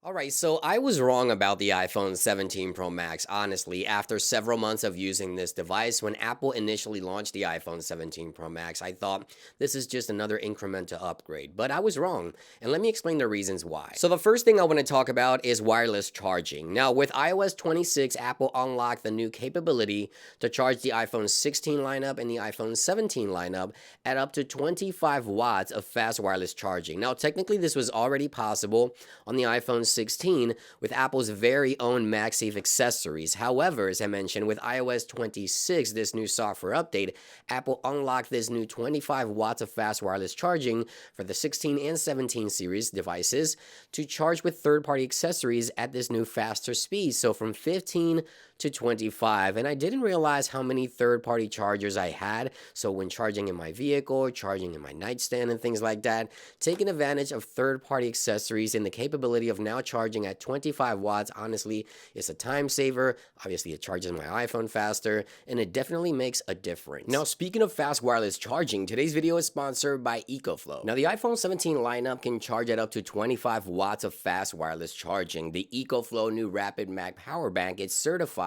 Alright, so I was wrong about the iPhone 17 Pro Max, honestly, after several months of using this device. When Apple initially launched the iPhone 17 Pro Max, I thought this is just another incremental upgrade, but I was wrong, and let me explain the reasons why. So the first thing I want to talk about is wireless charging. Now, with iOS 26, Apple unlocked the new capability to charge the iPhone 16 lineup and the iPhone 17 lineup at up to 25 watts of fast wireless charging. Now, technically, this was already possible on the iPhone 16 with Apple's very own MagSafe accessories. However, as I mentioned, with iOS 26, this new software update, Apple unlocked this new 25 watts of fast wireless charging for the 16 and 17 series devices to charge with third-party accessories at this new faster speed. So from 15 to 25, and I didn't realize how many third-party chargers I had. So when charging in my vehicle, charging in my nightstand and things like that, taking advantage of third-party accessories and the capability of now charging at 25 watts, honestly, is a time saver. Obviously, it charges my iPhone faster, and it definitely makes a difference. Now, speaking of fast wireless charging, today's video is sponsored by EcoFlow. Now, the iPhone 17 lineup can charge at up to 25 watts of fast wireless charging. The EcoFlow new Rapid Mag Power Bank is certified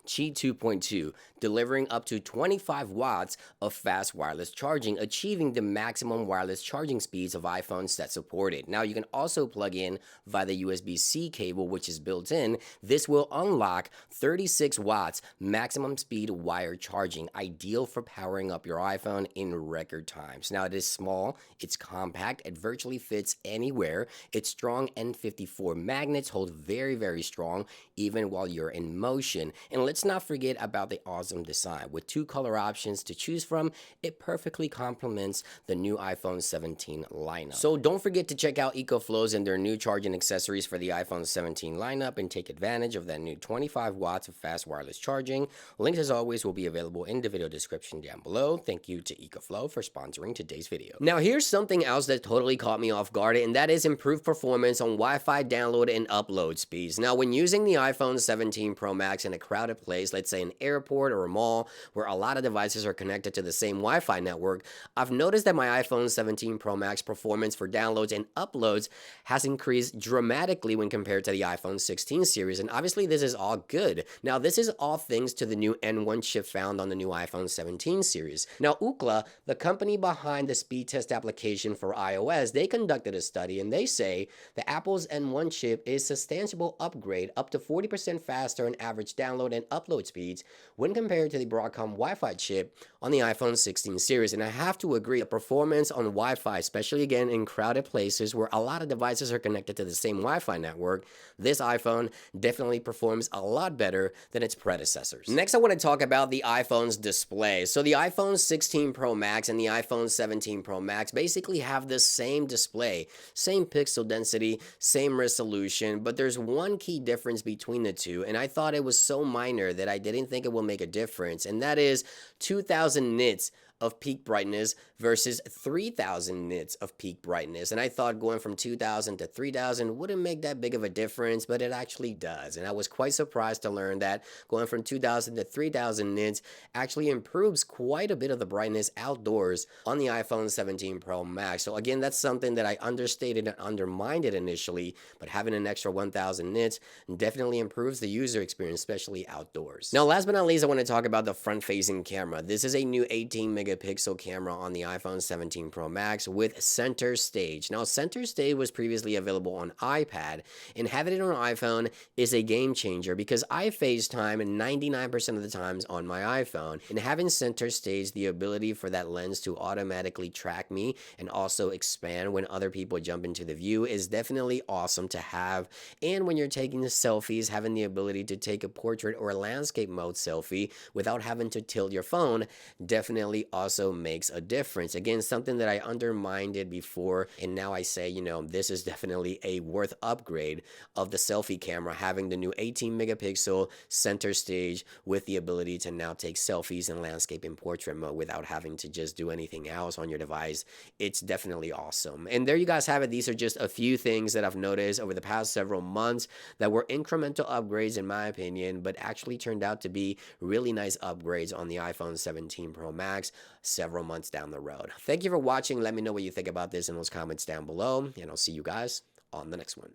Qi 2.2, delivering up to 25 watts of fast wireless charging, achieving the maximum wireless charging speeds of iPhones that support it. Now, you can also plug in via the USB-C cable, which is built in. This will unlock 36 watts maximum speed wire charging, ideal for powering up your iPhone in record times. Now, it is small, it's compact, it virtually fits anywhere. Its strong N54 magnets hold very strong even while you're in motion. And let's not forget about the awesome design. With two color options to choose from, it perfectly complements the new iPhone 17 lineup. So don't forget to check out EcoFlow's and their new charging accessories for the iPhone 17 lineup and take advantage of that new 25 watts of fast wireless charging. Links, as always, will be available in the video description down below. Thank you to EcoFlow for sponsoring today's video. Now, here's something else that totally caught me off guard, and that is improved performance on Wi-Fi download and upload speeds. Now, when using the iPhone 17 Pro Max in a crowded place, let's say an airport or a mall where a lot of devices are connected to the same Wi-Fi network, I've noticed that my iPhone 17 Pro Max performance for downloads and uploads has increased dramatically when compared to the iPhone 16 series, and obviously this is all good. Now, this is all thanks to the new N1 chip found on the new iPhone 17 series. Now, Ookla, the company behind the speed test application for iOS, they conducted a study and they say the Apple's N1 chip is a substantial upgrade, up to 40% faster in average download and upload speeds when compared to the Broadcom Wi-Fi chip on the iPhone 16 series. And I have to agree, the performance on Wi-Fi, especially again in crowded places where a lot of devices are connected to the same Wi-Fi network, this iPhone definitely performs a lot better than its predecessors. Next, I want to talk about the iPhone's display. So the iPhone 16 Pro Max and the iPhone 17 Pro Max basically have the same display, same pixel density, same resolution, but there's one key difference between the two, and I thought it was so minor that I didn't think it will make a difference, and that is 2000 nits of peak brightness versus 3000 nits of peak brightness. And I thought going from 2000 to 3000 wouldn't make that big of a difference, but it actually does. And I was quite surprised to learn that going from 2000 to 3000 nits actually improves quite a bit of the brightness outdoors on the iPhone 17 Pro Max. So again, that's something that I understated and undermined it initially, but having an extra 1000 nits definitely improves the user experience, especially outdoors. Now, last but not least, I want to talk about the front-facing camera. This is a new 18 megapixel camera on the iPhone 17 Pro Max with center stage. Now, center stage was previously available on iPad, and having it on iPhone is a game changer because I FaceTime 99% of the times on my iPhone, and having center stage, the ability for that lens to automatically track me and also expand when other people jump into the view is definitely awesome to have. And when you're taking the selfies, having the ability to take a portrait or a landscape mode selfie without having to tilt your phone definitely also makes a difference. Again, something that I undermined it before, and now I say, this is definitely a worth upgrade of the selfie camera, having the new 18 megapixel center stage with the ability to now take selfies in landscape and portrait mode without having to just do anything else on your device. It's definitely awesome. And there you guys have it. These are just a few things that I've noticed over the past several months that were incremental upgrades in my opinion, but actually turned out to be really nice upgrades on the iPhone 17 Pro Max several months down the road. Thank you for watching. Let me know what you think about this in those comments down below, and I'll see you guys on the next one.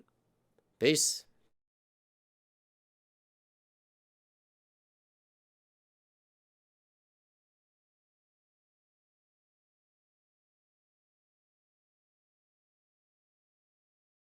Peace.